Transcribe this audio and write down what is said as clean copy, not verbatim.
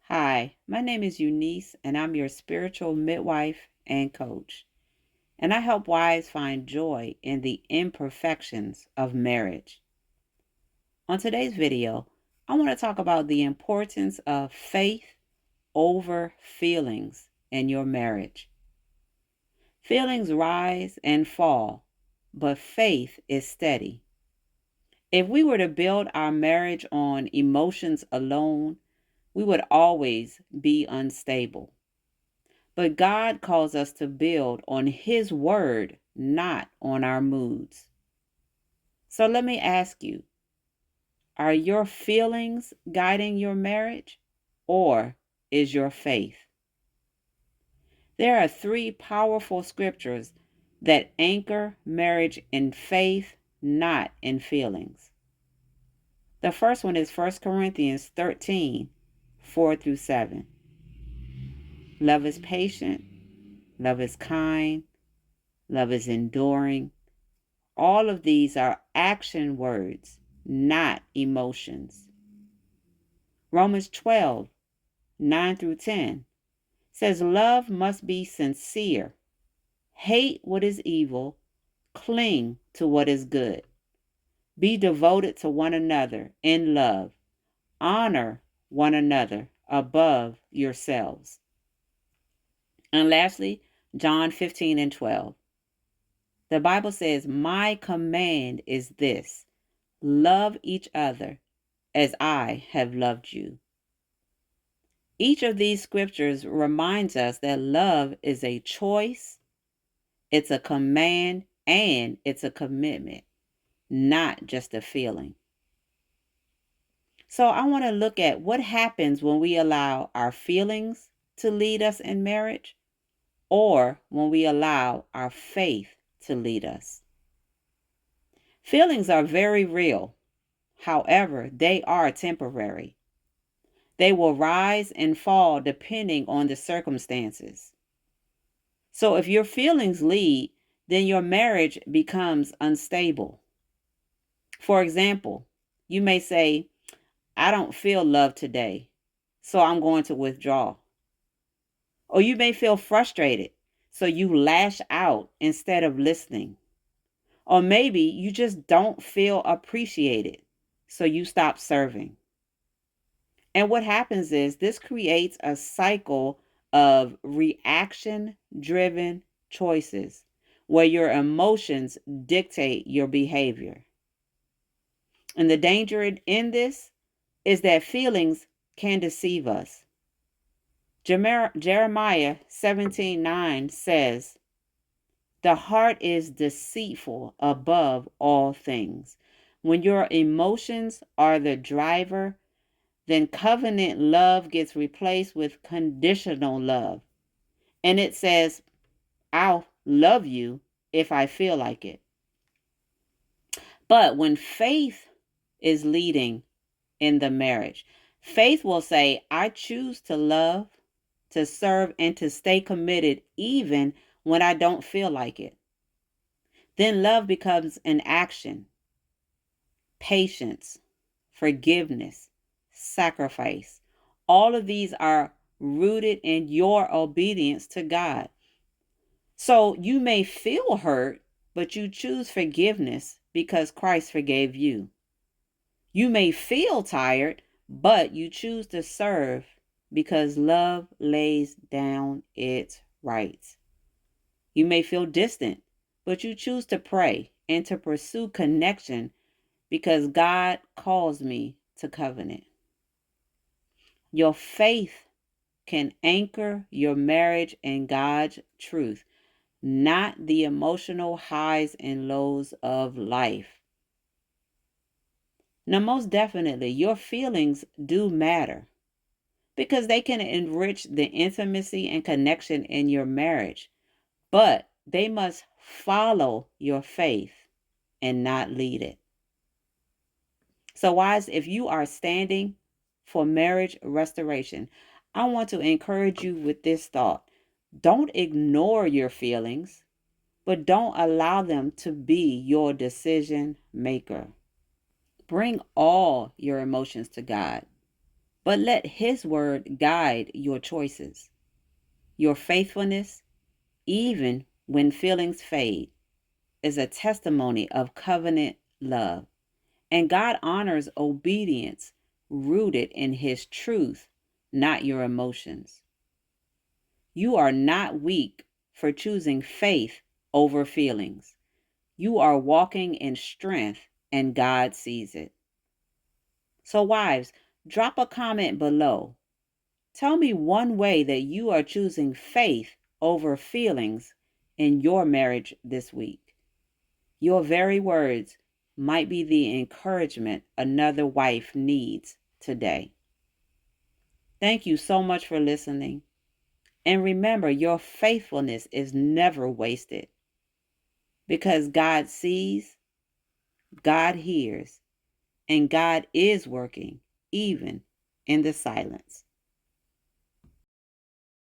Hi, my name is Eunice, and I'm your spiritual midwife and coach. And I help wives find joy in the imperfections of marriage. On today's video, I want to talk about the importance of faith over feelings in your marriage. Feelings rise and fall, but faith is steady. If we were to build our marriage on emotions alone, we would always be unstable. But God calls us to build on His word, not on our moods. So let me ask you, are your feelings guiding your marriage, or is your faith? There are three powerful scriptures that anchor marriage in faith, not in feelings. The first one is 1 Corinthians 13, 4 through 7. Love is patient, love is kind, love is enduring. All of these are action words, not emotions. Romans 12, 9 through 10 says love must be sincere. Hate what is evil. Cling to what is good. Be devoted to one another in love. Honor one another above yourselves. And lastly, John 15 and 12. The Bible says, my command is this: love each other as I have loved you. Each of these scriptures reminds us that love is a choice, it's a command, and it's a commitment, not just a feeling. So I want to look at what happens when we allow our feelings to lead us in marriage, or when we allow our faith to lead us. Feelings are very real. However, they are temporary. They will rise and fall depending on the circumstances. So if your feelings lead, then your marriage becomes unstable. For example, you may say, I don't feel love today, so I'm going to withdraw. Or you may feel frustrated, so you lash out instead of listening. Or maybe you just don't feel appreciated, so you stop serving. And what happens is this creates a cycle of reaction driven choices where your emotions dictate your behavior. And the danger in this is that feelings can deceive us. Jeremiah 17:9 says, the heart is deceitful above all things. When your emotions are the driver, then covenant love gets replaced with conditional love. And it says, I'll love you if I feel like it. But when faith is leading in the marriage, faith will say, I choose to love, to serve, and to stay committed even when I don't feel like it. Then love becomes an action, patience, forgiveness, sacrifice. All of these are rooted in your obedience to God. So you may feel hurt, but you choose forgiveness because Christ forgave you. You may feel tired, but you choose to serve because love lays down its rights. You may feel distant, but you choose to pray and to pursue connection because God calls me to covenant. Your faith can anchor your marriage in God's truth, not the emotional highs and lows of life. Now, most definitely, your feelings do matter because they can enrich the intimacy and connection in your marriage, but they must follow your faith and not lead it. So, wives, if you are standing for marriage restoration, I want to encourage you with this thought. Don't ignore your feelings, but don't allow them to be your decision maker. Bring all your emotions to God. but let His word guide your choices. Your faithfulness, even when feelings fade, is a testimony of covenant love. And God honors obedience rooted in His truth, not your emotions. You are not weak for choosing faith over feelings. You are walking in strength, and God sees it. So, wives, drop a comment below. Tell me one way that you are choosing faith over feelings in your marriage this week. Your very words might be the encouragement another wife needs today. Thank you so much for listening. And remember, your faithfulness is never wasted because God sees, God hears, and God is working even in the silence.